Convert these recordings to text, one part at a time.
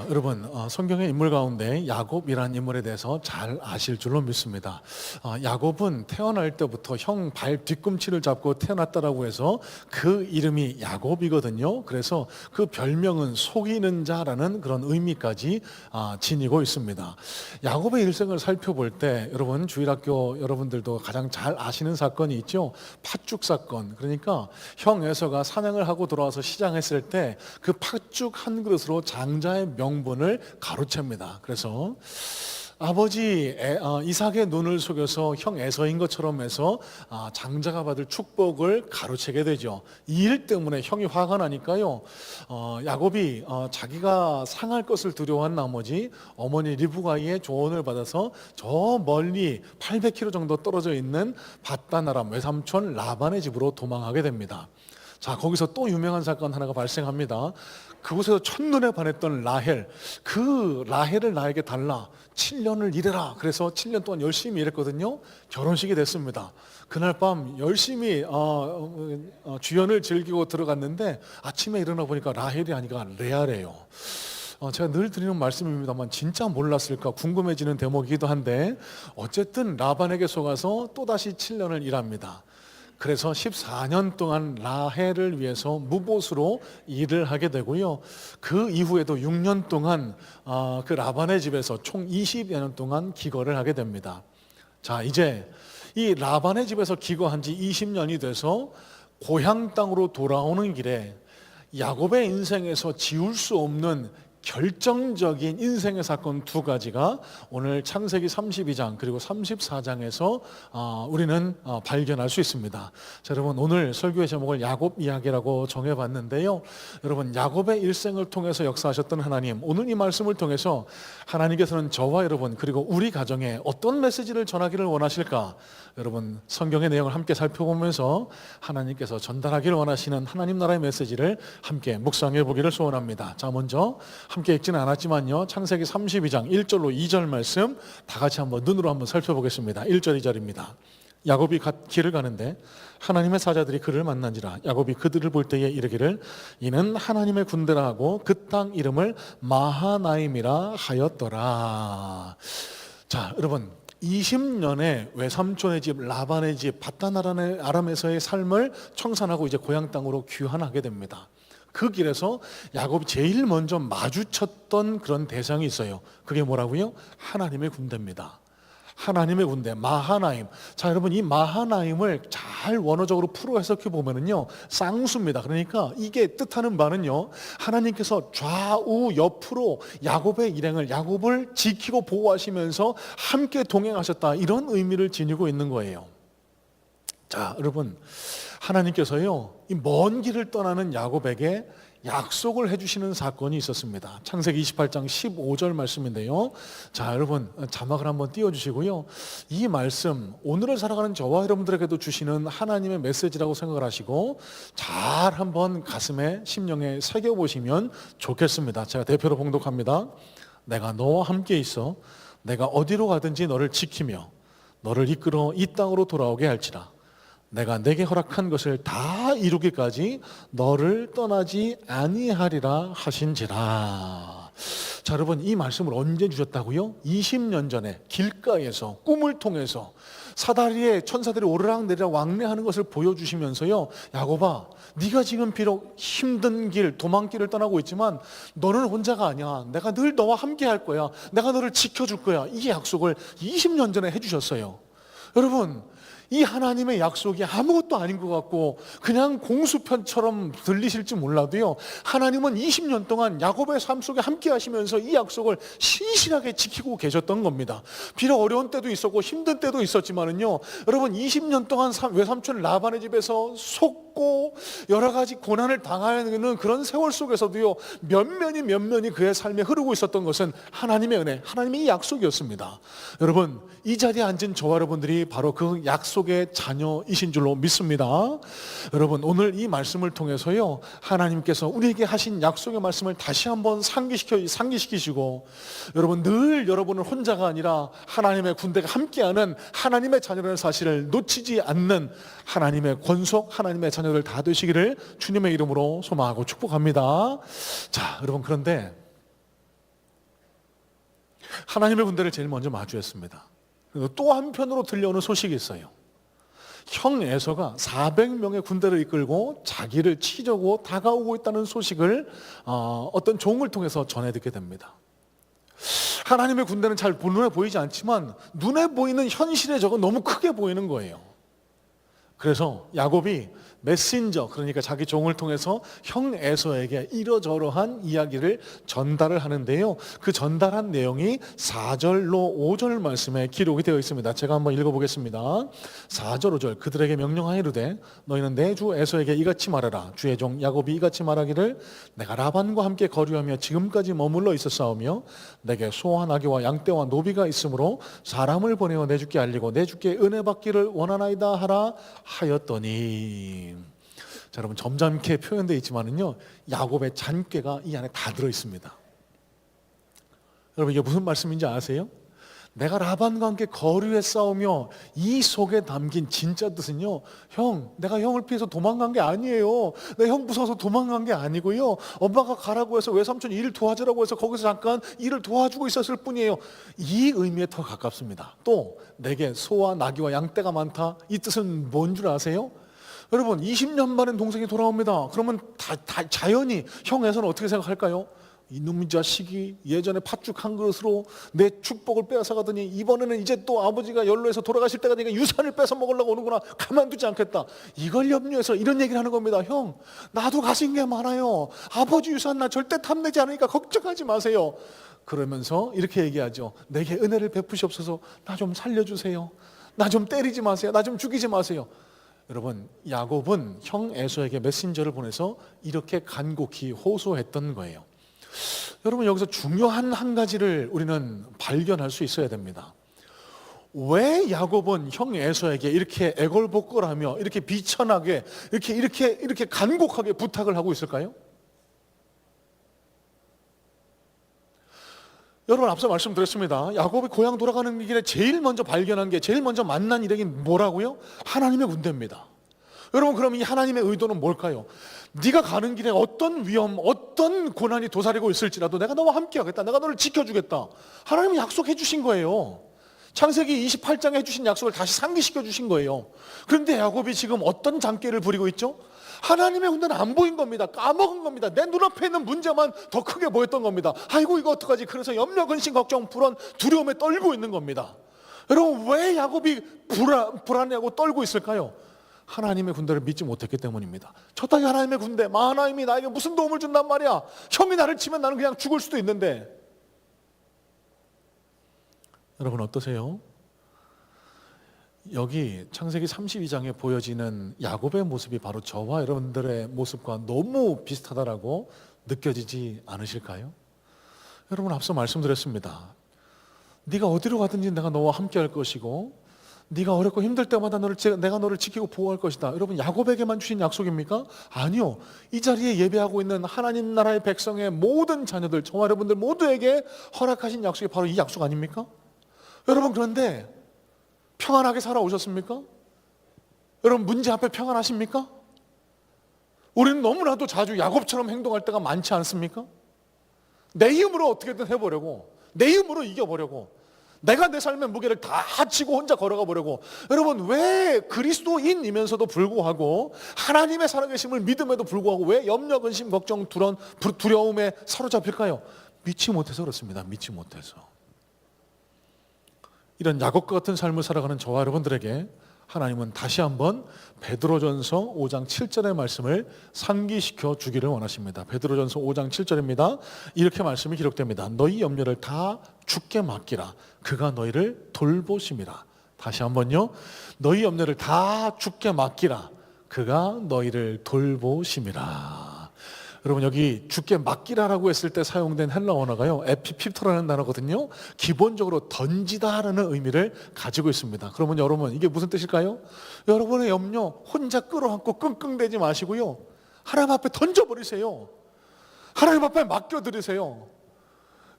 여러분, 성경의 인물 가운데 야곱이라는 인물에 대해서 잘 아실 줄로 믿습니다. 야곱은 태어날 때부터 형 발 뒤꿈치를 잡고 태어났다라고 해서 그 이름이 야곱이거든요. 그래서 그 별명은 속이는 자라는 그런 의미까지 지니고 있습니다. 야곱의 일생을 살펴볼 때 여러분, 주일학교 여러분들도 가장 잘 아시는 사건이 있죠. 팥죽 사건. 그러니까 형 에서가 사냥을 하고 돌아와서 시장했을 때 그 팥죽 한 그릇으로 장자의 명분을 가로챕니다. 그래서 아버지 이삭의 눈을 속여서 형 에서인 것처럼 해서 장자가 받을 축복을 가로채게 되죠. 이 일 때문에 형이 화가 나니까요, 야곱이 자기가 상할 것을 두려워한 나머지 어머니 리브가의 조언을 받아서 저 멀리 800km 정도 떨어져 있는 밧단아람 외삼촌 라반의 집으로 도망하게 됩니다. 자, 거기서 또 유명한 사건 하나가 발생합니다. 그곳에서 첫눈에 반했던 라헬, 그 라헬을 나에게 달라, 7년을 일해라. 그래서 7년 동안 열심히 일했거든요. 결혼식이 됐습니다. 그날 밤 열심히 주연을 즐기고 들어갔는데 아침에 일어나 보니까 라헬이 아니라 레아래요. 제가 늘 드리는 말씀입니다만 진짜 몰랐을까 궁금해지는 대목이기도 한데, 어쨌든 라반에게 속아서 또다시 7년을 일합니다. 그래서 14년 동안 라헬을 위해서 무보수로 일을 하게 되고요. 그 이후에도 6년 동안 그 라반의 집에서 총 20여 년 동안 기거를 하게 됩니다. 자, 이제 이 라반의 집에서 기거한 지 20년이 돼서 고향 땅으로 돌아오는 길에 야곱의 인생에서 지울 수 없는 결정적인 인생의 사건 두 가지가 오늘 창세기 32장 그리고 34장에서 우리는 발견할 수 있습니다. 자, 여러분, 오늘 설교의 제목을 야곱 이야기라고 정해봤는데요. 여러분, 야곱의 일생을 통해서 역사하셨던 하나님, 오늘 이 말씀을 통해서 하나님께서는 저와 여러분 그리고 우리 가정에 어떤 메시지를 전하기를 원하실까? 여러분, 성경의 내용을 함께 살펴보면서 하나님께서 전달하기를 원하시는 하나님 나라의 메시지를 함께 묵상해 보기를 소원합니다. 자, 먼저 함께 읽지는 않았지만요, 창세기 32장 1절로 2절 말씀 다 같이 한번 눈으로 한번 살펴보겠습니다. 1절 2절입니다. 야곱이 길을 가는데 하나님의 사자들이 그를 만난지라. 야곱이 그들을 볼 때에 이르기를 이는 하나님의 군대라 하고 그 땅 이름을 마하나임이라 하였더라. 자, 여러분, 20년의 외삼촌의 집 라반의 집 밧단아람에서의 삶을 청산하고 이제 고향 땅으로 귀환하게 됩니다. 그 길에서 야곱이 제일 먼저 마주쳤던 그런 대상이 있어요. 그게 뭐라고요? 하나님의 군대입니다. 하나님의 군대, 마하나임. 자, 여러분, 이 마하나임을 잘 원어적으로 풀어 해석해 보면은요, 쌍수입니다. 그러니까 이게 뜻하는 바는요, 하나님께서 좌우 옆으로 야곱의 일행을, 야곱을 지키고 보호하시면서 함께 동행하셨다, 이런 의미를 지니고 있는 거예요. 자, 여러분, 하나님께서요, 이 먼 길을 떠나는 야곱에게 약속을 해주시는 사건이 있었습니다. 창세기 28장 15절 말씀인데요. 자, 여러분, 자막을 한번 띄워주시고요. 이 말씀, 오늘을 살아가는 저와 여러분들에게도 주시는 하나님의 메시지라고 생각을 하시고 잘 한번 가슴에, 심령에 새겨보시면 좋겠습니다. 제가 대표로 봉독합니다. 내가 너와 함께 있어 내가 어디로 가든지 너를 지키며 너를 이끌어 이 땅으로 돌아오게 할지라. 내가 내게 허락한 것을 다 이루기까지 너를 떠나지 아니하리라 하신지라. 자, 여러분, 이 말씀을 언제 주셨다고요? 20년 전에 길가에서 꿈을 통해서 사다리에 천사들이 오르락내리락 왕래하는 것을 보여주시면서요, 야곱아, 네가 지금 비록 힘든 길, 도망길을 떠나고 있지만 너는 혼자가 아니야. 내가 늘 너와 함께 할 거야. 내가 너를 지켜줄 거야. 이 약속을 20년 전에 해주셨어요. 여러분, 이 하나님의 약속이 아무것도 아닌 것 같고 그냥 공수편처럼 들리실지 몰라도요, 하나님은 20년 동안 야곱의 삶 속에 함께 하시면서 이 약속을 신실하게 지키고 계셨던 겁니다. 비록 어려운 때도 있었고 힘든 때도 있었지만은요, 여러분, 20년 동안 외삼촌 라반의 집에서 속고 여러 가지 고난을 당하는 그런 세월 속에서도요, 면면이 그의 삶에 흐르고 있었던 것은 하나님의 은혜, 하나님의 약속이었습니다. 여러분, 이 자리에 앉은 저와 여러분들이 바로 그 약속의 자녀이신 줄로 믿습니다. 여러분, 오늘 이 말씀을 통해서요, 하나님께서 우리에게 하신 약속의 말씀을 다시 한번 상기시키시고, 여러분, 늘 여러분은 혼자가 아니라 하나님의 군대가 함께하는 하나님의 자녀라는 사실을 놓치지 않는 하나님의 권속, 하나님의 자녀들 다 되시기를 주님의 이름으로 소망하고 축복합니다. 자, 여러분, 그런데 하나님의 군대를 제일 먼저 마주했습니다. 그리고 또 한편으로 들려오는 소식이 있어요. 형 에서가 400명의 군대를 이끌고 자기를 치려고 다가오고 있다는 소식을 어떤 종을 통해서 전해 듣게 됩니다. 하나님의 군대는 잘 눈에 보이지 않지만 눈에 보이는 현실의 적은 너무 크게 보이는 거예요. 그래서 야곱이 메신저, 그러니까 자기 종을 통해서 형 에서에게 이러저러한 이야기를 전달을 하는데요, 그 전달한 내용이 4절로 5절 말씀에 기록이 되어 있습니다. 제가 한번 읽어보겠습니다. 4절 5절. 그들에게 명령하이르되 너희는 내 주 에서에게 이같이 말하라. 주의 종 야곱이 이같이 말하기를 내가 라반과 함께 거류하며 지금까지 머물러 있었사오며 내게 소와 나귀와 양떼와 노비가 있으므로 사람을 보내어 내 주께 알리고 내 주께 은혜 받기를 원하나이다 하라 하였더니. 자, 여러분, 점잖게 표현되어 있지만은요, 야곱의 잔꾀가 이 안에 다 들어 있습니다. 여러분, 이게 무슨 말씀인지 아세요? 내가 라반과 함께 거류에 싸우며, 이 속에 담긴 진짜 뜻은요, 내가 형을 피해서 도망간 게 아니에요. 내 형 무서워서 도망간 게 아니고요, 엄마가 가라고 해서 외삼촌이 일을 도와주라고 해서 거기서 잠깐 일을 도와주고 있었을 뿐이에요. 이 의미에 더 가깝습니다. 또 내게 소와 나귀와 양떼가 많다, 이 뜻은 뭔 줄 아세요? 여러분, 20년 만에 동생이 돌아옵니다. 그러면 자연히 형 에서는 어떻게 생각할까요? 이놈의 자식이 예전에 팥죽 한 그릇으로 내 축복을 빼앗아가더니 이번에는 이제 또 아버지가 연로해서 돌아가실 때가 되니까 유산을 뺏어 먹으려고 오는구나. 가만두지 않겠다. 이걸 염려해서 이런 얘기를 하는 겁니다. 형, 나도 가진 게 많아요. 아버지 유산 나 절대 탐내지 않으니까 걱정하지 마세요. 그러면서 이렇게 얘기하죠. 내게 은혜를 베푸시옵소서. 나 좀 살려주세요. 나 좀 때리지 마세요. 나 좀 죽이지 마세요. 여러분, 야곱은 형 에서에게 메신저를 보내서 이렇게 간곡히 호소했던 거예요. 여러분, 여기서 중요한 한 가지를 우리는 발견할 수 있어야 됩니다. 왜 야곱은 형 에서에게 이렇게 애걸복걸하며 이렇게 비천하게 이렇게 간곡하게 부탁을 하고 있을까요? 여러분, 앞서 말씀드렸습니다. 야곱이 고향 돌아가는 길에 제일 먼저 발견한 게, 제일 먼저 만난 일이 뭐라고요? 하나님의 군대입니다. 여러분, 그럼 이 하나님의 의도는 뭘까요? 네가 가는 길에 어떤 위험, 어떤 고난이 도사리고 있을지라도 내가 너와 함께 하겠다. 내가 너를 지켜주겠다. 하나님은 약속해 주신 거예요. 창세기 28장에 해주신 약속을 다시 상기시켜 주신 거예요. 그런데 야곱이 지금 어떤 장깨를 부리고 있죠? 하나님의 군대는 안 보인 겁니다. 까먹은 겁니다. 내 눈앞에 있는 문제만 더 크게 보였던 겁니다. 아이고, 이거 어떡하지? 그래서 염려, 근심, 걱정, 불안, 두려움에 떨고 있는 겁니다. 여러분, 왜 야곱이 불안해하고 떨고 있을까요? 하나님의 군대를 믿지 못했기 때문입니다. 저 땅에 하나님의 군대, 마하나임이 나에게 무슨 도움을 준단 말이야. 형이 나를 치면 나는 그냥 죽을 수도 있는데. 여러분, 어떠세요? 여기 창세기 32장에 보여지는 야곱의 모습이 바로 저와 여러분들의 모습과 너무 비슷하다라고 느껴지지 않으실까요? 여러분, 앞서 말씀드렸습니다. 네가 어디로 가든지 내가 너와 함께 할 것이고, 네가 어렵고 힘들 때마다 내가 너를 지키고 보호할 것이다. 여러분, 야곱에게만 주신 약속입니까? 아니요. 이 자리에 예배하고 있는 하나님 나라의 백성의 모든 자녀들, 저와 여러분들 모두에게 허락하신 약속이 바로 이 약속 아닙니까? 여러분, 그런데 평안하게 살아오셨습니까? 여러분, 문제 앞에 평안하십니까? 우리는 너무나도 자주 야곱처럼 행동할 때가 많지 않습니까? 내 힘으로 어떻게든 해보려고, 내 힘으로 이겨보려고, 내가 내 삶의 무게를 다 지고 혼자 걸어가 보려고. 여러분, 왜 그리스도인이면서도 불구하고, 하나님의 살아계심을 믿음에도 불구하고 왜 염려, 근심, 걱정, 두려움에 사로잡힐까요? 믿지 못해서 그렇습니다. 믿지 못해서. 이런 야곱과 같은 삶을 살아가는 저와 여러분들에게 하나님은 다시 한번 베드로전서 5장 7절의 말씀을 상기시켜 주기를 원하십니다. 베드로전서 5장 7절입니다. 이렇게 말씀이 기록됩니다. 너희 염려를 다 주께 맡기라. 그가 너희를 돌보심이라. 다시 한번요. 너희 염려를 다 주께 맡기라. 그가 너희를 돌보심이라. 여러분, 여기 주께 맡기라라고 했을 때 사용된 헬라 언어가요, 에피핍토라는 단어거든요. 기본적으로 던지다라는 의미를 가지고 있습니다. 그러면 여러분, 이게 무슨 뜻일까요? 여러분의 염려 혼자 끌어안고 끙끙대지 마시고요, 하나님 앞에 던져버리세요. 하나님 앞에 맡겨드리세요.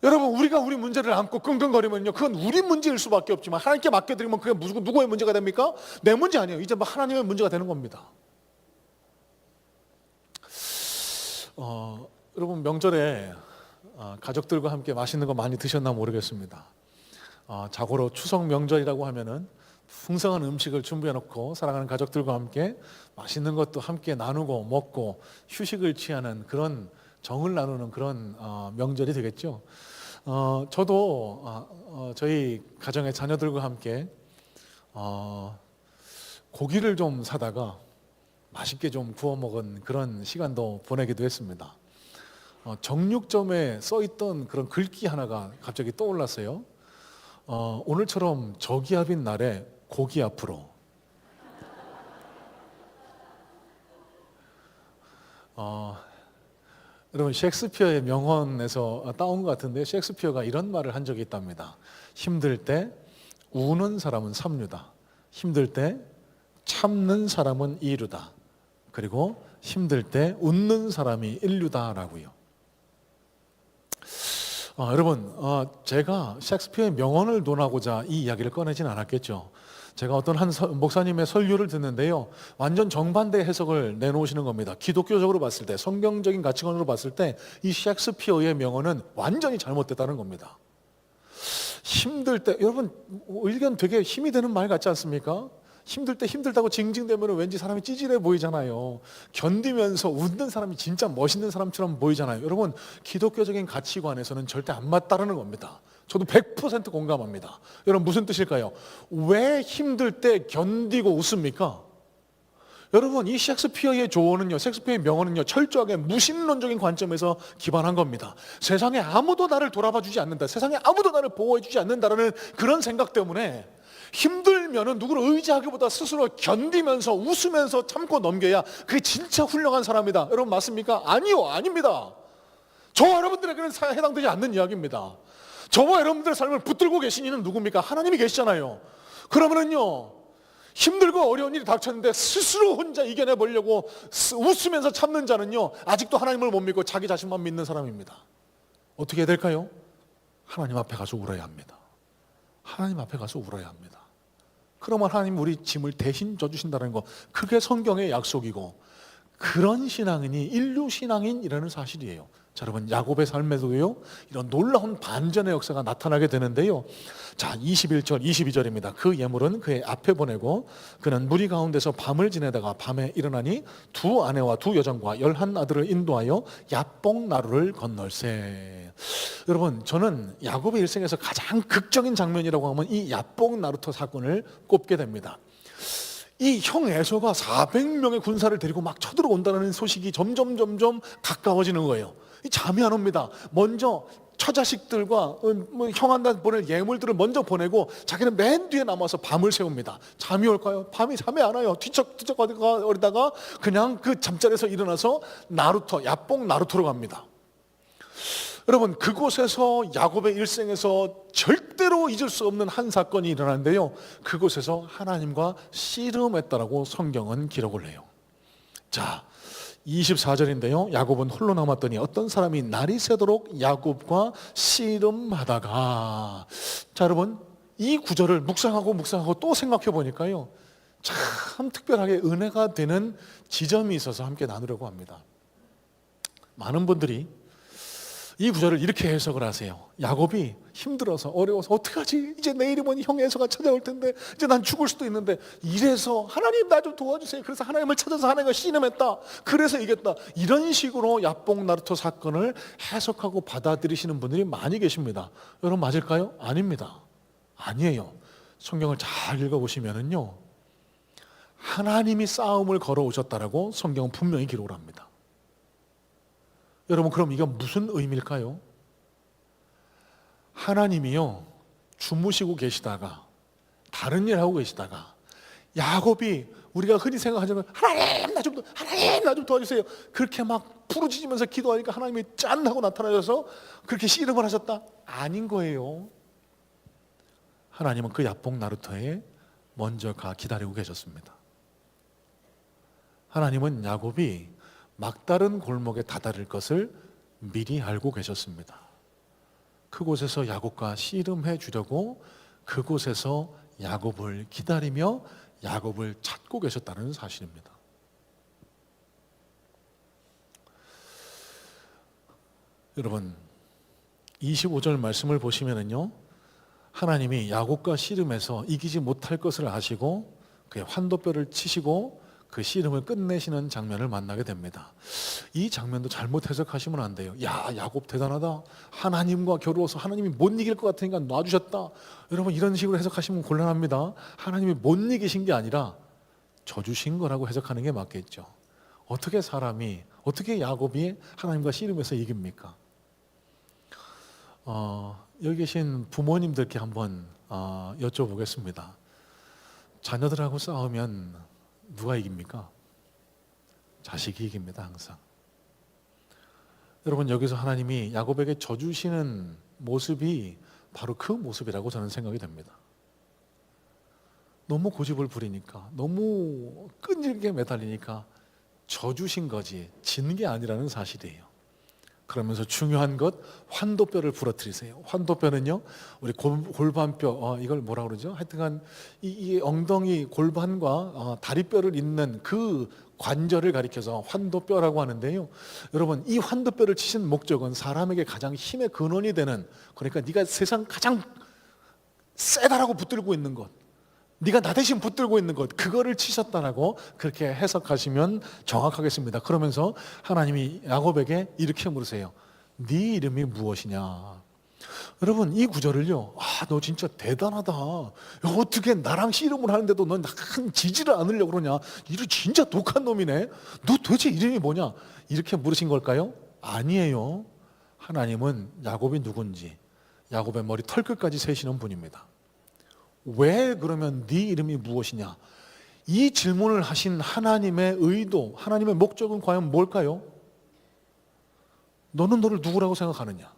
여러분, 우리가 우리 문제를 안고 끙끙거리면요, 그건 우리 문제일 수밖에 없지만 하나님께 맡겨드리면 그게 누구의 문제가 됩니까? 내 문제 아니에요. 이제 하나님의 문제가 되는 겁니다. 여러분, 명절에 가족들과 함께 맛있는 거 많이 드셨나 모르겠습니다. 자고로 추석 명절이라고 하면은 풍성한 음식을 준비해 놓고 사랑하는 가족들과 함께 맛있는 것도 함께 나누고 먹고 휴식을 취하는 그런 정을 나누는 그런 명절이 되겠죠. 저도 저희 가정의 자녀들과 함께 고기를 좀 사다가 맛있게 좀 구워 먹은 그런 시간도 보내기도 했습니다. 정육점에 써 있던 그런 글귀 하나가 갑자기 떠올랐어요. 오늘처럼 저기압인 날에 고기 앞으로. 여러분, 셰익스피어의 명언에서 따온 것 같은데, 셰익스피어가 이런 말을 한 적이 있답니다. 힘들 때 우는 사람은 삼류다. 힘들 때 참는 사람은 이류다. 그리고 힘들 때 웃는 사람이 인류다라고요. 여러분, 제가 셰익스피어의 명언을 논하고자 이 이야기를 꺼내진 않았겠죠. 제가 어떤 한 목사님의 설교를 듣는데요, 완전 정반대 해석을 내놓으시는 겁니다. 기독교적으로 봤을 때, 성경적인 가치관으로 봤을 때 이 셰익스피어의 명언은 완전히 잘못됐다는 겁니다. 힘들 때, 여러분 의견 되게 힘이 되는 말 같지 않습니까? 힘들 때 힘들다고 징징대면 왠지 사람이 찌질해 보이잖아요. 견디면서 웃는 사람이 진짜 멋있는 사람처럼 보이잖아요. 여러분, 기독교적인 가치관에서는 절대 안 맞다라는 겁니다. 저도 100% 공감합니다. 여러분, 무슨 뜻일까요? 왜 힘들 때 견디고 웃습니까? 여러분, 이 셰익스피어의 조언은요, 셰익스피어의 명언은요, 철저하게 무신론적인 관점에서 기반한 겁니다. 세상에 아무도 나를 돌아봐 주지 않는다, 세상에 아무도 나를 보호해 주지 않는다라는 그런 생각 때문에 힘들면은 누구를 의지하기보다 스스로 견디면서 웃으면서 참고 넘겨야 그게 진짜 훌륭한 사람이다. 여러분, 맞습니까? 아니요, 아닙니다. 저와 여러분들에게는 해당되지 않는 이야기입니다. 저와 여러분들의 삶을 붙들고 계신 이는 누굽니까? 하나님이 계시잖아요. 그러면은요, 힘들고 어려운 일이 닥쳤는데 스스로 혼자 이겨내 보려고 웃으면서 참는 자는요, 아직도 하나님을 못 믿고 자기 자신만 믿는 사람입니다. 어떻게 해야 될까요? 하나님 앞에 가서 울어야 합니다. 하나님 앞에 가서 울어야 합니다. 그러면 하나님 우리 짐을 대신 져주신다는 거, 그게 성경의 약속이고, 그런 신앙인이 인류 신앙인이라는 사실이에요. 자, 여러분, 야곱의 삶에도요, 이런 놀라운 반전의 역사가 나타나게 되는데요. 자, 21절, 22절입니다. 그 예물은 그의 앞에 보내고 그는 무리 가운데서 밤을 지내다가 밤에 일어나니 두 아내와 두 여종과 11 아들을 인도하여 야복 나루를 건널세. 여러분, 저는 야곱의 일생에서 가장 극적인 장면이라고 하면 이 야복 나루터 사건을 꼽게 됩니다. 이 형 에서가 400명의 군사를 데리고 막 쳐들어온다는 소식이 점점 가까워지는 거예요. 잠이 안 옵니다. 먼저 처자식들과 형한테 보낼 예물들을 먼저 보내고 자기는 맨 뒤에 남아서 밤을 새웁니다. 잠이 올까요? 잠이 안 와요. 뒤척뒤척 거리다가 그냥 그 잠자리에서 일어나서 야복 나루토로 갑니다. 여러분, 그곳에서 야곱의 일생에서 절대로 잊을 수 없는 한 사건이 일어나는데요, 그곳에서 하나님과 씨름했다라고 성경은 기록을 해요. 자, 24절인데요, 야곱은 홀로 남았더니 어떤 사람이 날이 새도록 야곱과 씨름하다가. 자, 여러분, 이 구절을 묵상하고 또 생각해 보니까요, 참 특별하게 은혜가 되는 지점이 있어서 함께 나누려고 합니다. 많은 분들이 이 구절을 이렇게 해석을 하세요. 야곱이 힘들어서 어려워서 어떡하지? 이제 내일이 뭐니 형 에서가 찾아올 텐데 이제 난 죽을 수도 있는데, 이래서 하나님 나 좀 도와주세요. 그래서 하나님을 찾아서 하나님과 씨름했다. 그래서 이겼다. 이런 식으로 야복 나루토 사건을 해석하고 받아들이시는 분들이 많이 계십니다. 여러분, 맞을까요? 아닙니다. 아니에요. 성경을 잘 읽어보시면은요, 하나님이 싸움을 걸어오셨다라고 성경은 분명히 기록을 합니다. 여러분, 그럼 이건 무슨 의미일까요? 하나님이요, 주무시고 계시다가 다른 일 하고 계시다가 야곱이 우리가 흔히 생각하자면 하나님 나 좀 도와주세요, 그렇게 막 부르짖으면서 기도하니까 하나님이 짠 하고 나타나셔서 그렇게 씨름을 하셨다? 아닌 거예요. 하나님은 그 야복 나루터에 먼저 가 기다리고 계셨습니다. 하나님은 야곱이 막다른 골목에 다다를 것을 미리 알고 계셨습니다. 그곳에서 야곱과 씨름해 주려고 그곳에서 야곱을 기다리며 야곱을 찾고 계셨다는 사실입니다. 여러분, 25절 말씀을 보시면은요, 하나님이 야곱과 씨름에서 이기지 못할 것을 아시고 그의 환도뼈를 치시고 그 씨름을 끝내시는 장면을 만나게 됩니다. 이 장면도 잘못 해석하시면 안 돼요. 야, 야곱 대단하다. 하나님과 겨루어서 하나님이 못 이길 것 같으니까 놔주셨다. 여러분, 이런 식으로 해석하시면 곤란합니다. 하나님이 못 이기신 게 아니라 져주신 거라고 해석하는 게 맞겠죠. 어떻게 야곱이 하나님과 씨름에서 이깁니까? 여기 계신 부모님들께 한번 여쭤보겠습니다. 자녀들하고 싸우면 누가 이깁니까? 자식이 이깁니다, 항상. 여러분, 여기서 하나님이 야곱에게 져주시는 모습이 바로 그 모습이라고 저는 생각이 됩니다. 너무 고집을 부리니까, 너무 끈질기게 매달리니까 져주신 거지 진 게 아니라는 사실이에요. 그러면서 중요한 것, 환도뼈를 부러뜨리세요. 환도뼈는요, 우리 골반뼈, 이걸 뭐라 그러죠? 하여튼간 이 엉덩이 골반과 다리뼈를 잇는 그 관절을 가리켜서 환도뼈라고 하는데요. 여러분, 이 환도뼈를 치신 목적은 사람에게 가장 힘의 근원이 되는, 그러니까 네가 세상 가장 세다라고 붙들고 있는 것, 네가 나 대신 붙들고 있는 것, 그거를 치셨다라고 그렇게 해석하시면 정확하겠습니다. 그러면서 하나님이 야곱에게 이렇게 물으세요. 네 이름이 무엇이냐? 여러분, 이 구절을요, 너 진짜 대단하다. 어떻게 나랑 씨름을 하는데도 넌 약간 지지를 않으려고 그러냐? 이거 진짜 독한 놈이네. 너 도대체 이름이 뭐냐? 이렇게 물으신 걸까요? 아니에요. 하나님은 야곱이 누군지 야곱의 머리 털끝까지 세시는 분입니다. 왜 그러면 네 이름이 무엇이냐? 이 질문을 하신 하나님의 의도, 하나님의 목적은 과연 뭘까요? 너는 너를 누구라고 생각하느냐?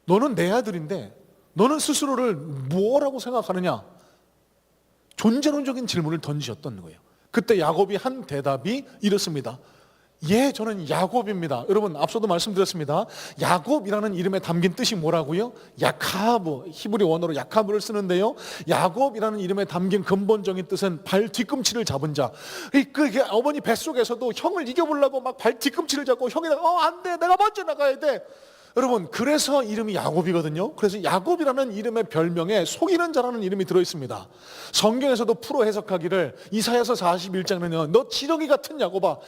너는 내 아들인데 너는 스스로를 뭐라고 생각하느냐? 존재론적인 질문을 던지셨던 거예요. 그때 야곱이 한 대답이 이렇습니다. 예, 저는 야곱입니다. 여러분, 앞서도 말씀드렸습니다. 야곱이라는 이름에 담긴 뜻이 뭐라고요? 야카브, 히브리 원어로 야카브를 쓰는데요, 야곱이라는 이름에 담긴 근본적인 뜻은 발 뒤꿈치를 잡은 자. 그 어머니 뱃속에서도 형을 이겨보려고 막 발 뒤꿈치를 잡고 형이랑 안 돼, 내가 먼저 나가야 돼. 여러분, 그래서 이름이 야곱이거든요. 그래서 야곱이라는 이름의 별명에 속이는 자라는 이름이 들어있습니다. 성경에서도 풀어 해석하기를 이사야서 41장은요, 너 지렁이 같은 야곱아,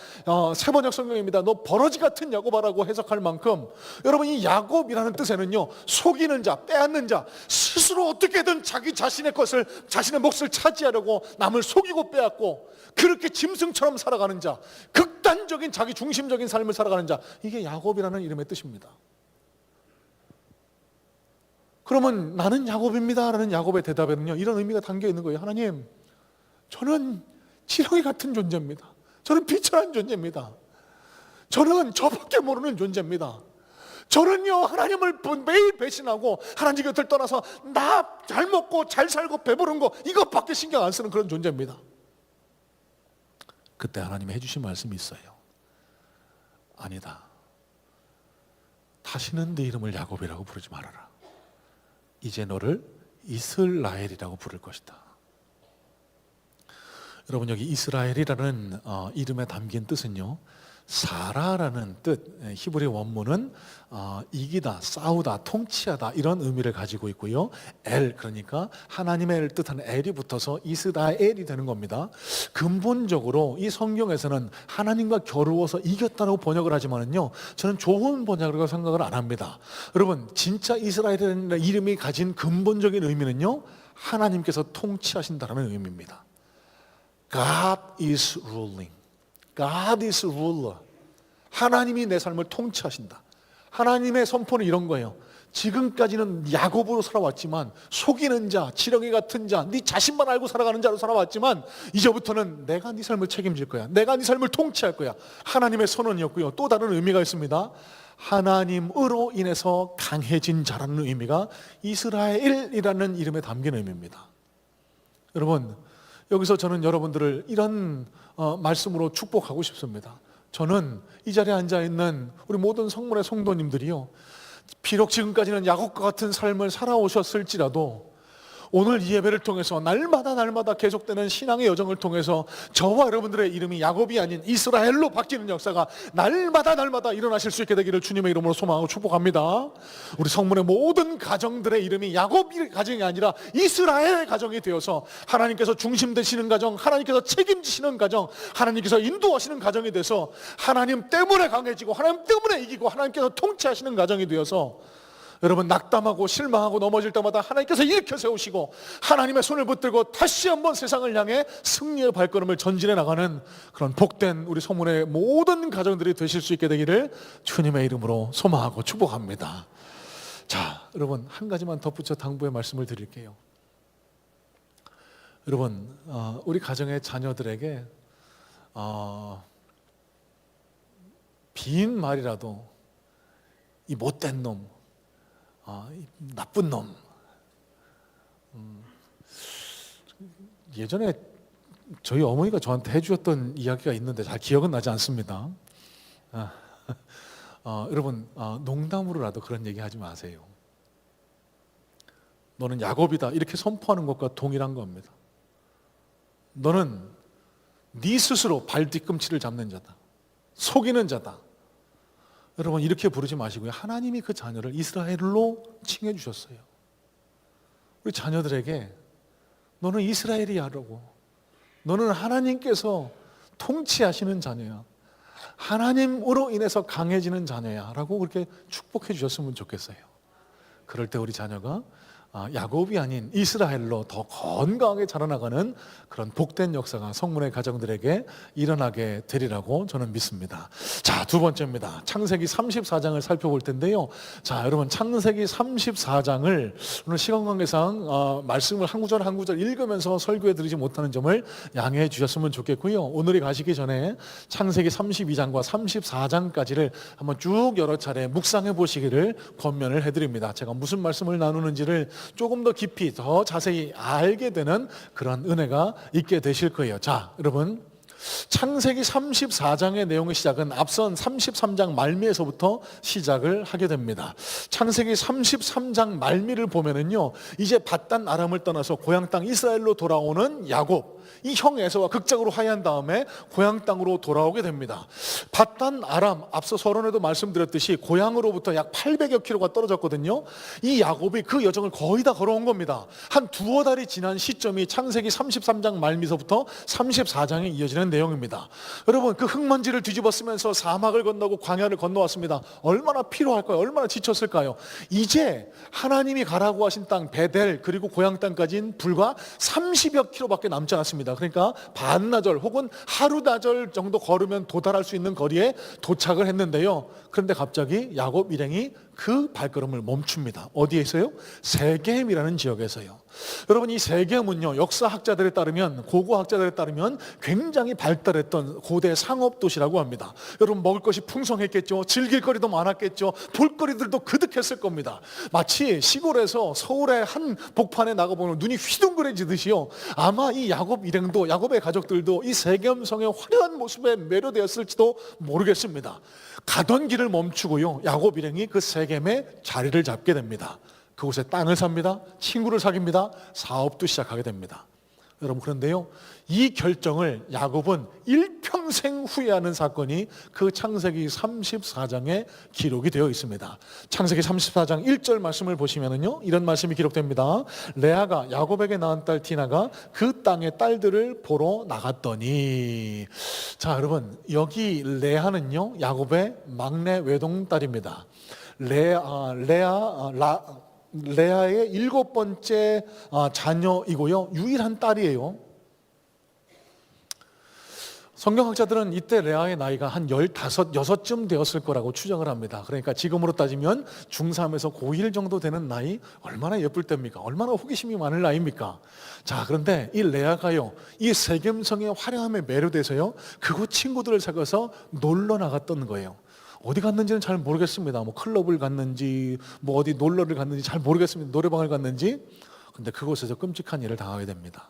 세번역 성경입니다. 너 버러지 같은 야곱아라고 해석할 만큼, 여러분, 이 야곱이라는 뜻에는요, 속이는 자, 빼앗는 자, 스스로 어떻게든 자기 자신의 것을, 자신의 몫을 차지하려고 남을 속이고 빼앗고 그렇게 짐승처럼 살아가는 자, 극단적인 자기 중심적인 삶을 살아가는 자, 이게 야곱이라는 이름의 뜻입니다. 그러면 나는 야곱입니다 라는 야곱의 대답에는요, 이런 의미가 담겨 있는 거예요. 하나님, 저는 지렁이 같은 존재입니다. 저는 비천한 존재입니다. 저는 저밖에 모르는 존재입니다. 저는요, 하나님을 매일 배신하고 하나님 곁을 떠나서 나 잘 먹고 잘 살고 배부른 거 이것밖에 신경 안 쓰는 그런 존재입니다. 그때 하나님이 해주신 말씀이 있어요. 아니다. 다시는 네 이름을 야곱이라고 부르지 말아라. 이제 너를 이스라엘이라고 부를 것이다. 여러분, 여기 이스라엘이라는 이름에 담긴 뜻은요, 사라라는 뜻, 히브리 원문은 이기다, 싸우다, 통치하다 이런 의미를 가지고 있고요. 엘, 그러니까 하나님의 엘 뜻하는 엘이 붙어서 이스라엘이 되는 겁니다. 근본적으로 이 성경에서는 하나님과 겨루어서 이겼다고 번역을 하지만은요, 저는 좋은 번역이라고 생각을 안 합니다. 여러분, 진짜 이스라엘이라는 이름이 가진 근본적인 의미는요, 하나님께서 통치하신다는 의미입니다. God is ruling. God is ruler. 하나님이 내 삶을 통치하신다. 하나님의 선포는 이런 거예요. 지금까지는 야곱으로 살아왔지만, 속이는 자, 지렁이 같은 자, 네 자신만 알고 살아가는 자로 살아왔지만, 이제부터는 내가 네 삶을 책임질 거야. 내가 네 삶을 통치할 거야. 하나님의 선언이었고요. 또 다른 의미가 있습니다. 하나님으로 인해서 강해진 자라는 의미가 이스라엘이라는 이름에 담긴 의미입니다. 여러분, 여기서 저는 여러분들을 이런 말씀으로 축복하고 싶습니다. 저는 이 자리에 앉아있는 우리 모든 성문의 성도님들이요, 비록 지금까지는 야곱과 같은 삶을 살아오셨을지라도 오늘 이 예배를 통해서 날마다 계속되는 신앙의 여정을 통해서 저와 여러분들의 이름이 야곱이 아닌 이스라엘로 바뀌는 역사가 날마다 일어나실 수 있게 되기를 주님의 이름으로 소망하고 축복합니다. 우리 성문의 모든 가정들의 이름이 야곱 가정이 아니라 이스라엘 가정이 되어서 하나님께서 중심 되시는 가정, 하나님께서 책임지시는 가정, 하나님께서 인도하시는 가정이 돼서 하나님 때문에 강해지고 하나님 때문에 이기고 하나님께서 통치하시는 가정이 되어서 여러분 낙담하고 실망하고 넘어질 때마다 하나님께서 일으켜 세우시고 하나님의 손을 붙들고 다시 한번 세상을 향해 승리의 발걸음을 전진해 나가는 그런 복된 우리 성문의 모든 가정들이 되실 수 있게 되기를 주님의 이름으로 소망하고 축복합니다. 자, 여러분 한 가지만 덧붙여 당부의 말씀을 드릴게요. 여러분 우리 가정의 자녀들에게 빈 말이라도 이 못된 놈, 나쁜 놈. 예전에 저희 어머니가 저한테 해주셨던 이야기가 있는데 잘 기억은 나지 않습니다. 여러분 농담으로라도 그런 얘기 하지 마세요. 너는 야곱이다 이렇게 선포하는 것과 동일한 겁니다. 너는 네 스스로 발 뒤꿈치를 잡는 자다, 속이는 자다. 여러분 이렇게 부르지 마시고요, 하나님이 그 자녀를 이스라엘로 칭해 주셨어요. 우리 자녀들에게 너는 이스라엘이야라고, 너는 하나님께서 통치하시는 자녀야, 하나님으로 인해서 강해지는 자녀야 라고 그렇게 축복해 주셨으면 좋겠어요. 그럴 때 우리 자녀가 야곱이 아닌 이스라엘로 더 건강하게 자라나가는 그런 복된 역사가 성문의 가정들에게 일어나게 되리라고 저는 믿습니다. 자, 두 번째입니다. 창세기 34장을 살펴볼 텐데요. 자, 여러분 창세기 34장을 오늘 시간 관계상 말씀을 한 구절 한 구절 읽으면서 설교해 드리지 못하는 점을 양해해 주셨으면 좋겠고요. 오늘이 가시기 전에 창세기 32장과 34장까지를 한번 쭉 여러 차례 묵상해 보시기를 권면을 해드립니다. 제가 무슨 말씀을 나누는지를 조금 더 깊이 더 자세히 알게 되는 그런 은혜가 있게 되실 거예요. 자, 여러분 창세기 34장의 내용의 시작은 앞선 33장 말미에서부터 시작을 하게 됩니다. 창세기 33장 말미를 보면은요, 이제 밧단 아람을 떠나서 고향 땅 이스라엘로 돌아오는 야곱, 이 형 에서와 극적으로 화해한 다음에 고향 땅으로 돌아오게 됩니다. 밧단 아람, 앞서 서론에도 말씀드렸듯이 고향으로부터 약 800여 킬로가 떨어졌거든요. 이 야곱이 그 여정을 거의 다 걸어온 겁니다. 한 두어 달이 지난 시점이 창세기 33장 말미서부터 34장에 이어지는 내용입니다. 여러분 그 흙먼지를 뒤집어 쓰면서 사막을 건너고 광야를 건너왔습니다. 얼마나 피로할까요? 얼마나 지쳤을까요? 이제 하나님이 가라고 하신 땅 베델 그리고 고향 땅까지는 불과 30여 킬로밖에 남지 않았습니다. 그러니까 반나절 혹은 하루나절 정도 걸으면 도달할 수 있는 거리에 도착을 했는데요. 그런데 갑자기 야곱 일행이 그 발걸음을 멈춥니다. 어디에 있어요? 세겜이라는 지역에서요. 여러분 이 세겜은요, 역사학자들에 따르면, 고고학자들에 따르면 굉장히 발달했던 고대 상업도시라고 합니다. 여러분 먹을 것이 풍성했겠죠. 즐길 거리도 많았겠죠. 볼거리들도 그득했을 겁니다. 마치 시골에서 서울의 한 복판에 나가보면 눈이 휘둥그레지듯이요, 아마 이 야곱 일행도, 야곱의 가족들도 이 세겜성의 화려한 모습에 매료되었을지도 모르겠습니다. 가던 길을 멈추고요, 야곱 일행이 그 세겜에 자리를 잡게 됩니다. 그곳에 땅을 삽니다. 친구를 사귀입니다. 사업도 시작하게 됩니다. 여러분 그런데요, 이 결정을 야곱은 일평생 후회하는 사건이 그 창세기 34장에 기록이 되어 있습니다. 창세기 34장 1절 말씀을 보시면은요, 이런 말씀이 기록됩니다. 레아가 야곱에게 낳은 딸 디나가 그 땅의 딸들을 보러 나갔더니, 자 여러분 여기 레아는요 야곱의 막내 외동딸입니다. 레아의 7번째 자녀이고요, 유일한 딸이에요. 성경학자들은 이때 레아의 나이가 한 15, 6쯤 되었을 거라고 추정을 합니다. 그러니까 지금으로 따지면 중3에서 고1 정도 되는 나이, 얼마나 예쁠 때입니까? 얼마나 호기심이 많을 나이입니까? 자, 그런데 이 레아가요, 이 세겜성의 화려함에 매료돼서요, 그곳 친구들을 사귀어서 놀러 나갔던 거예요. 어디 갔는지는 잘 모르겠습니다. 뭐 클럽을 갔는지, 뭐 어디 놀러를 갔는지 잘 모르겠습니다. 노래방을 갔는지. 근데 그곳에서 끔찍한 일을 당하게 됩니다.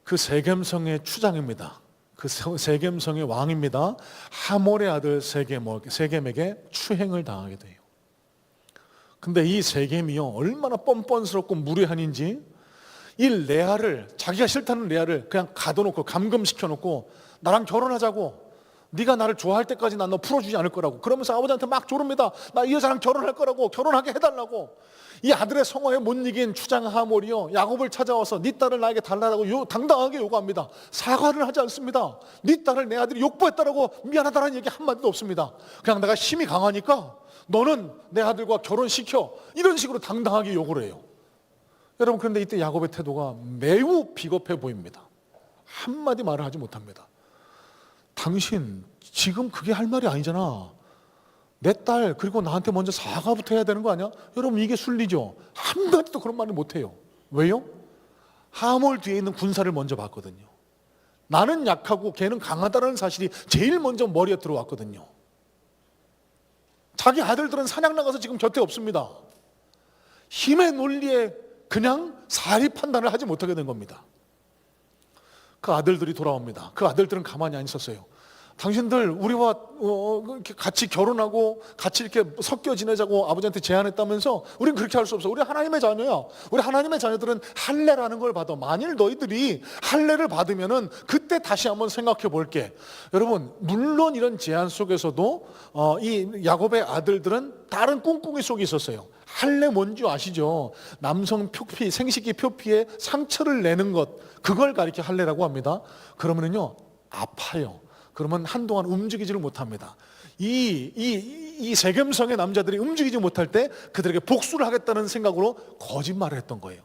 그 세겜성의 추장입니다. 그 세겜성의 왕입니다. 하몰의 아들 세겜에게 추행을 당하게 돼요. 근데 이 세겜이요 얼마나 뻔뻔스럽고 무례한인지 이 레아를, 자기가 싫다는 레아를 그냥 가둬놓고 감금시켜놓고 나랑 결혼하자고, 네가 나를 좋아할 때까지 난 너 풀어주지 않을 거라고 그러면서 아버지한테 막 조릅니다. 나 이 여자랑 결혼할 거라고, 결혼하게 해달라고. 이 아들의 성화에 못 이긴 추장 하몰이요 야곱을 찾아와서 네 딸을 나에게 달라고 당당하게 요구합니다. 사과를 하지 않습니다. 네 딸을 내 아들이 욕보했다라고 미안하다는 얘기 한마디도 없습니다. 그냥 내가 힘이 강하니까 너는 내 아들과 결혼시켜, 이런 식으로 당당하게 요구를 해요. 여러분, 그런데 이때 야곱의 태도가 매우 비겁해 보입니다. 한마디 말을 하지 못합니다. 당신 지금 그게 할 말이 아니잖아. 내 딸 그리고 나한테 먼저 사과부터 해야 되는 거 아니야? 여러분, 이게 순리죠. 한마디도 그런 말을 못해요. 왜요? 하몰 뒤에 있는 군사를 먼저 봤거든요. 나는 약하고 걔는 강하다는 사실이 제일 먼저 머리에 들어왔거든요. 자기 아들들은 사냥 나가서 지금 곁에 없습니다. 힘의 논리에 그냥 사리 판단을 하지 못하게 된 겁니다. 그 아들들이 돌아옵니다. 그 아들들은 가만히 안 있었어요. 당신들 우리와 이렇게 같이 결혼하고 같이 이렇게 섞여 지내자고 아버지한테 제안했다면서 우린 그렇게 할 수 없어. 우리 하나님의 자녀야. 우리 하나님의 자녀들은 할례라는 걸 받아. 만일 너희들이 할례를 받으면은 그때 다시 한번 생각해 볼게. 여러분, 물론 이런 제안 속에서도 이 야곱의 아들들은 다른 꿍꿍이 속에 있었어요. 할례 뭔지 아시죠? 남성 표피, 생식기 표피에 상처를 내는 것, 그걸 가리켜 할례라고 합니다. 그러면은요 아파요. 그러면 한동안 움직이지를 못합니다. 이 세겜성의 남자들이 움직이지 못할 때 그들에게 복수를 하겠다는 생각으로 거짓말을 했던 거예요.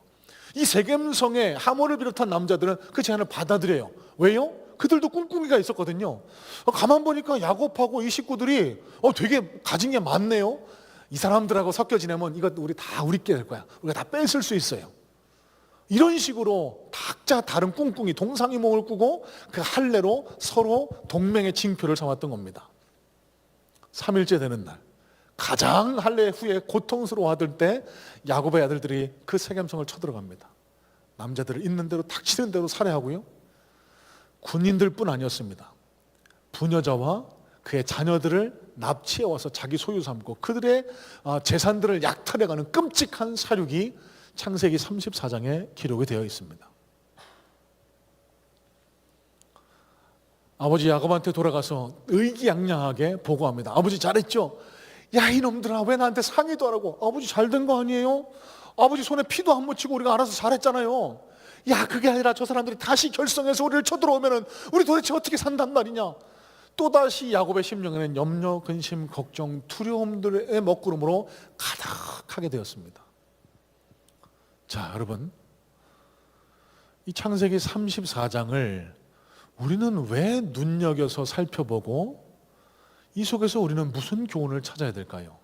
이 세겜성의 하몰을 비롯한 남자들은 그 제안을 받아들여요. 왜요? 그들도 꿍꿍이가 있었거든요. 가만 보니까 야곱하고 이 식구들이 되게 가진 게 많네요. 이 사람들하고 섞여 지내면 이거 우리 다 우리께 될 거야. 우리가 다 뺏을 수 있어요. 이런 식으로 각자 다른 꿍꿍이 동상이몽을 꾸고 그 할례로 서로 동맹의 징표를 삼았던 겁니다. 3일째 되는 날, 가장 할례 후에 고통스러워하던 때 야곱의 아들들이 그 세겜성을 쳐들어갑니다. 남자들을 있는 대로 닥치는 대로 살해하고요, 군인들뿐 아니었습니다. 부녀자와 그의 자녀들을 납치해와서 자기 소유 삼고 그들의 재산들을 약탈해가는 끔찍한 사륙이 창세기 34장에 기록이 되어 있습니다. 아버지 야곱한테 돌아가서 의기양양하게 보고합니다. 아버지 잘했죠? 야, 이놈들아, 왜 나한테 상의도 하라고? 아버지 잘된 거 아니에요? 아버지 손에 피도 안 묻히고 우리가 알아서 잘했잖아요. 야, 그게 아니라 저 사람들이 다시 결성해서 우리를 쳐들어오면 우리 도대체 어떻게 산단 말이냐? 또다시 야곱의 심령에는 염려, 근심, 걱정, 두려움들의 먹구름으로 가득하게 되었습니다. 자, 여러분, 이 창세기 34장을 우리는 왜 눈여겨서 살펴보고 이 속에서 우리는 무슨 교훈을 찾아야 될까요?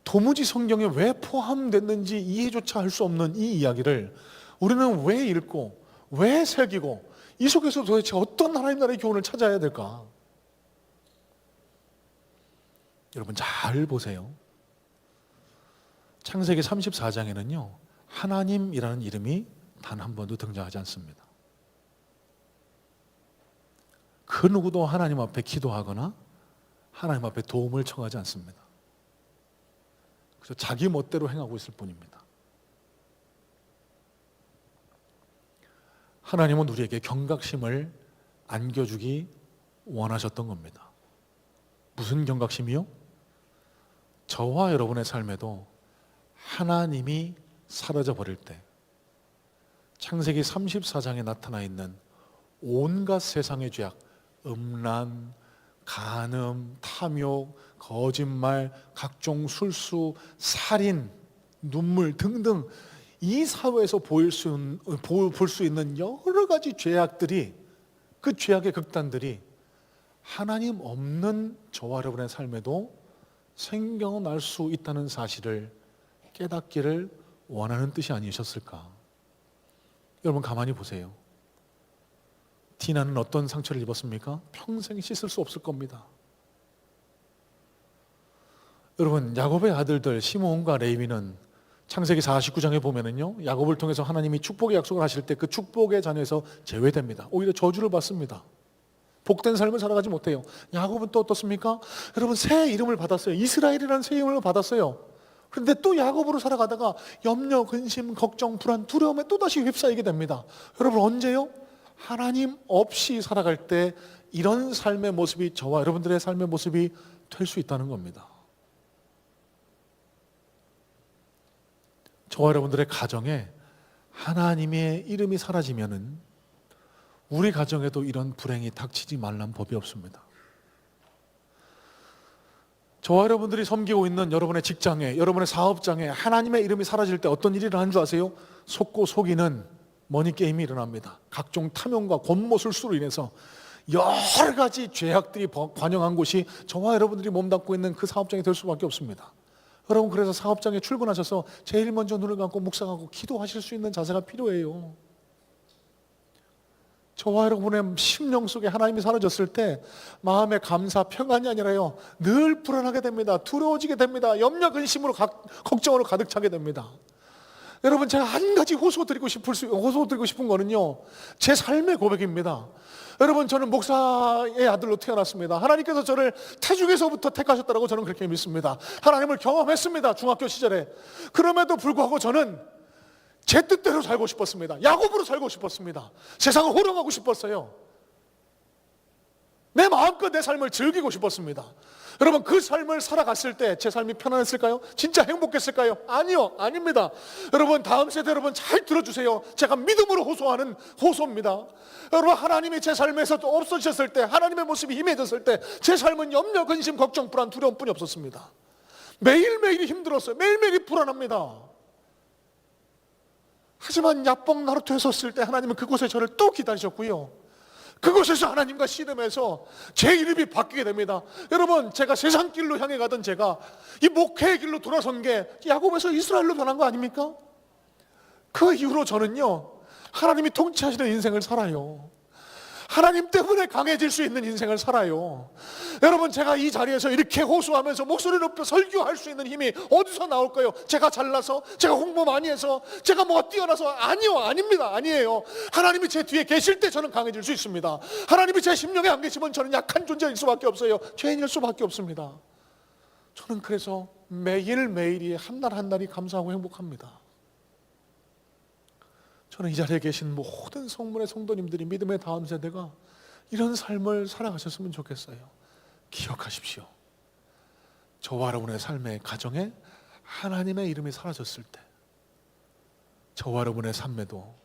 도무지 성경에 왜 포함됐는지 이해조차 할 수 없는 이 이야기를 우리는 왜 읽고 왜 새기고 이 속에서 도대체 어떤 하나님 나라의 교훈을 찾아야 될까? 여러분 잘 보세요. 창세기 34장에는요 하나님이라는 이름이 단 한 번도 등장하지 않습니다. 그 누구도 하나님 앞에 기도하거나 하나님 앞에 도움을 청하지 않습니다. 그래서 자기 멋대로 행하고 있을 뿐입니다. 하나님은 우리에게 경각심을 안겨주기 원하셨던 겁니다. 무슨 경각심이요? 저와 여러분의 삶에도 하나님이 사라져 버릴 때 창세기 34장에 나타나 있는 온갖 세상의 죄악, 음란, 간음, 탐욕, 거짓말, 각종 술수, 살인, 눈물 등등 이 사회에서 볼 수 있는 여러 가지 죄악들이, 그 죄악의 극단들이 하나님 없는 저와 여러분의 삶에도 생겨날 수 있다는 사실을 깨닫기를 원하는 뜻이 아니셨을까? 여러분 가만히 보세요. 디나는 어떤 상처를 입었습니까? 평생 씻을 수 없을 겁니다. 여러분 야곱의 아들들 시므온과 레위는 창세기 49장에 보면은요 야곱을 통해서 하나님이 축복의 약속을 하실 때 그 축복의 자녀에서 제외됩니다. 오히려 저주를 받습니다. 복된 삶을 살아가지 못해요. 야곱은 또 어떻습니까? 여러분, 새 이름을 받았어요. 이스라엘이라는 새 이름을 받았어요. 그런데 또 야곱으로 살아가다가 염려, 근심, 걱정, 불안, 두려움에 또다시 휩싸이게 됩니다. 여러분, 언제요? 하나님 없이 살아갈 때 이런 삶의 모습이 저와 여러분들의 삶의 모습이 될 수 있다는 겁니다. 저와 여러분들의 가정에 하나님의 이름이 사라지면은 우리 가정에도 이런 불행이 닥치지 말란 법이 없습니다. 저와 여러분들이 섬기고 있는 여러분의 직장에, 여러분의 사업장에 하나님의 이름이 사라질 때 어떤 일이 일어나는 줄 아세요? 속고 속이는 머니게임이 일어납니다. 각종 탐욕과 권모술수로 인해서 여러 가지 죄악들이 관영한 곳이 저와 여러분들이 몸담고 있는 그 사업장이 될 수밖에 없습니다. 여러분, 그래서 사업장에 출근하셔서 제일 먼저 눈을 감고 묵상하고 기도하실 수 있는 자세가 필요해요. 저와 여러분의 심령 속에 하나님이 사라졌을 때 마음의 감사, 평안이 아니라요, 늘 불안하게 됩니다. 두려워지게 됩니다. 염려, 근심으로 걱정으로 가득 차게 됩니다. 여러분, 제가 한 가지 호소드리고 싶은 거는요, 제 삶의 고백입니다. 여러분, 저는 목사의 아들로 태어났습니다. 하나님께서 저를 태중에서부터 택하셨다고 저는 그렇게 믿습니다. 하나님을 경험했습니다, 중학교 시절에. 그럼에도 불구하고 저는 제 뜻대로 살고 싶었습니다. 야곱으로 살고 싶었습니다. 세상을 호령하고 싶었어요. 내 마음껏 내 삶을 즐기고 싶었습니다. 여러분, 그 삶을 살아갔을 때 제 삶이 편안했을까요? 진짜 행복했을까요? 아니요, 아닙니다. 여러분, 다음 세대 여러분 잘 들어주세요. 제가 믿음으로 호소하는 호소입니다. 여러분, 하나님이 제 삶에서 없어지셨을 때, 하나님의 모습이 희미해졌을 때 제 삶은 염려, 근심, 걱정, 불안, 두려움뿐이 없었습니다. 매일매일이 힘들었어요. 매일매일이 불안합니다. 하지만 야복 나루터에 섰을 때 하나님은 그곳에 저를 또 기다리셨고요, 그곳에서 하나님과 씨름해서 제 이름이 바뀌게 됩니다. 여러분, 제가 세상 길로 향해 가던 제가 이 목회의 길로 돌아선 게 야곱에서 이스라엘로 변한 거 아닙니까? 그 이후로 저는요, 하나님이 통치하시는 인생을 살아요. 하나님 때문에 강해질 수 있는 인생을 살아요. 여러분, 제가 이 자리에서 이렇게 호소하면서 목소리 높여 설교할 수 있는 힘이 어디서 나올까요? 제가 잘나서? 제가 홍보 많이 해서? 제가 뭐가 뛰어나서? 아니요, 아닙니다. 아니에요. 하나님이 제 뒤에 계실 때 저는 강해질 수 있습니다. 하나님이 제 심령에 안 계시면 저는 약한 존재일 수밖에 없어요. 죄인일 수밖에 없습니다. 저는 그래서 매일매일이 한날 한날이 감사하고 행복합니다. 저는 이 자리에 계신 모든 성문의 성도님들이, 믿음의 다음 세대가 이런 삶을 살아가셨으면 좋겠어요. 기억하십시오. 저와 여러분의 삶의 가정에 하나님의 이름이 사라졌을 때 저와 여러분의 삶에도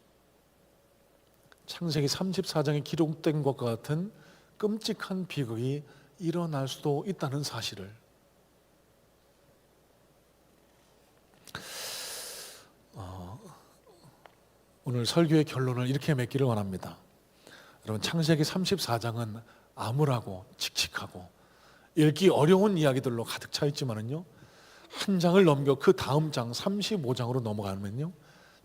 창세기 34장에 기록된 것과 같은 끔찍한 비극이 일어날 수도 있다는 사실을 오늘 설교의 결론을 이렇게 맺기를 원합니다. 여러분, 창세기 34장은 암울하고 칙칙하고 읽기 어려운 이야기들로 가득 차 있지만은요, 한 장을 넘겨 그 다음 장 35장으로 넘어가면요,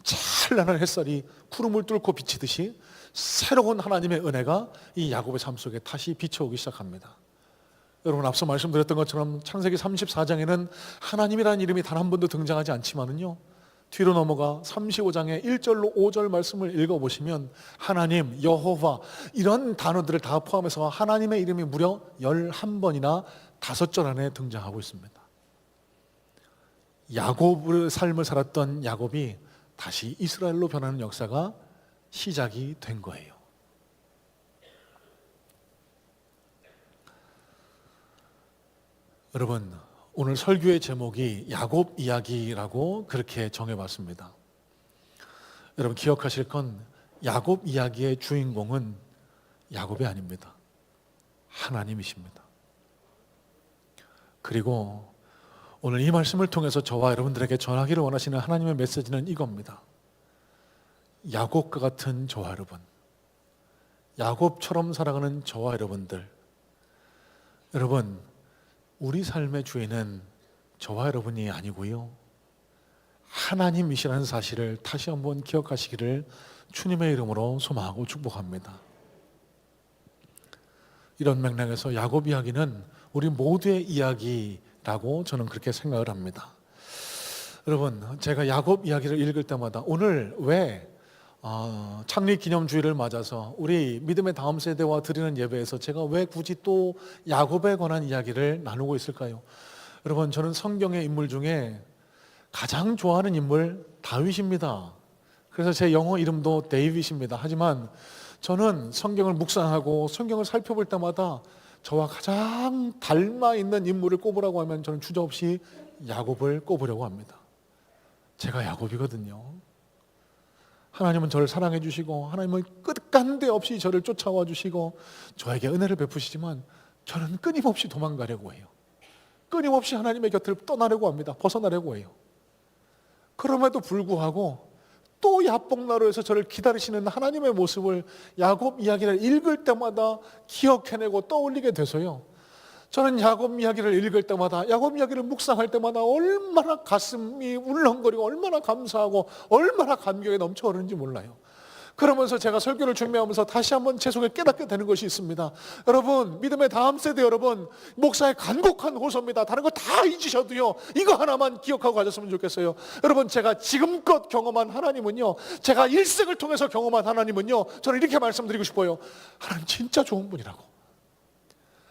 찬란한 햇살이 구름을 뚫고 비치듯이 새로운 하나님의 은혜가 이 야곱의 삶 속에 다시 비춰오기 시작합니다. 여러분, 앞서 말씀드렸던 것처럼 창세기 34장에는 하나님이라는 이름이 단 한 번도 등장하지 않지만은요, 뒤로 넘어가 35장의 1절로 5절 말씀을 읽어보시면 하나님, 여호와 이런 단어들을 다 포함해서 하나님의 이름이 무려 11번이나 5절 안에 등장하고 있습니다. 야곱의 삶을 살았던 야곱이 다시 이스라엘로 변하는 역사가 시작이 된 거예요. 여러분, 오늘 설교의 제목이 야곱 이야기라고 그렇게 정해봤습니다. 여러분, 기억하실 건 야곱 이야기의 주인공은 야곱이 아닙니다. 하나님이십니다. 그리고 오늘 이 말씀을 통해서 저와 여러분들에게 전하기를 원하시는 하나님의 메시지는 이겁니다. 야곱과 같은 저와 여러분, 야곱처럼 살아가는 저와 여러분들, 여러분, 우리 삶의 주인은 저와 여러분이 아니고요, 하나님이시라는 사실을 다시 한번 기억하시기를 주님의 이름으로 소망하고 축복합니다. 이런 맥락에서 야곱 이야기는 우리 모두의 이야기라고 저는 그렇게 생각을 합니다. 여러분, 제가 야곱 이야기를 읽을 때마다 오늘 왜 창립 기념주일을 맞아서 우리 믿음의 다음 세대와 드리는 예배에서 제가 왜 굳이 또 야곱에 관한 이야기를 나누고 있을까요? 여러분, 저는 성경의 인물 중에 가장 좋아하는 인물 다윗입니다. 그래서 제 영어 이름도 데이빗입니다. 하지만 저는 성경을 묵상하고 성경을 살펴볼 때마다 저와 가장 닮아 있는 인물을 꼽으라고 하면 저는 주저없이 야곱을 꼽으려고 합니다. 제가 야곱이거든요. 하나님은 저를 사랑해 주시고 하나님은 끝간데 없이 저를 쫓아와 주시고 저에게 은혜를 베푸시지만 저는 끊임없이 도망가려고 해요. 끊임없이 하나님의 곁을 떠나려고 합니다. 벗어나려고 해요. 그럼에도 불구하고 또 야복나루에서 저를 기다리시는 하나님의 모습을 야곱 이야기를 읽을 때마다 기억해내고 떠올리게 돼서요, 저는 야곱 이야기를 읽을 때마다, 야곱 이야기를 묵상할 때마다 얼마나 가슴이 울렁거리고 얼마나 감사하고 얼마나 감격에 넘쳐 흐르는지 몰라요. 그러면서 제가 설교를 준비하면서 다시 한번 제 속에 깨닫게 되는 것이 있습니다. 여러분, 믿음의 다음 세대 여러분, 목사의 간곡한 호소입니다. 다른 거 다 잊으셔도요, 이거 하나만 기억하고 가셨으면 좋겠어요. 여러분, 제가 지금껏 경험한 하나님은요, 제가 일생을 통해서 경험한 하나님은요, 저는 이렇게 말씀드리고 싶어요. 하나님 진짜 좋은 분이라고.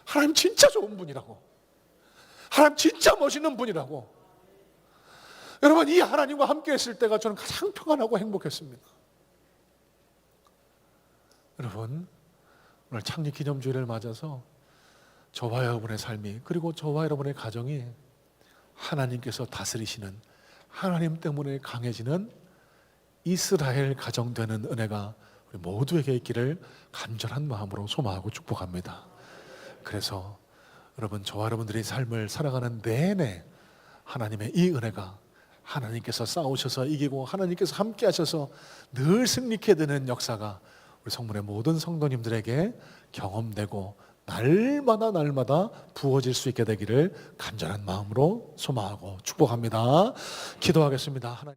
하나님 진짜 좋은 분이라고. 하나님 진짜 멋있는 분이라고. 여러분, 이 하나님과 함께 했을 때가 저는 가장 평안하고 행복했습니다. 여러분, 오늘 창립 기념주일을 맞아서 저와 여러분의 삶이, 그리고 저와 여러분의 가정이 하나님께서 다스리시는, 하나님 때문에 강해지는 이스라엘 가정 되는 은혜가 우리 모두에게 있기를 간절한 마음으로 소망하고 축복합니다. 그래서 여러분, 저와 여러분들의 삶을 살아가는 내내 하나님의 이 은혜가, 하나님께서 싸우셔서 이기고 하나님께서 함께 하셔서 늘 승리케 되는 역사가 우리 성문의 모든 성도님들에게 경험되고 날마다 부어질 수 있게 되기를 간절한 마음으로 소망하고 축복합니다. 기도하겠습니다. 하나님.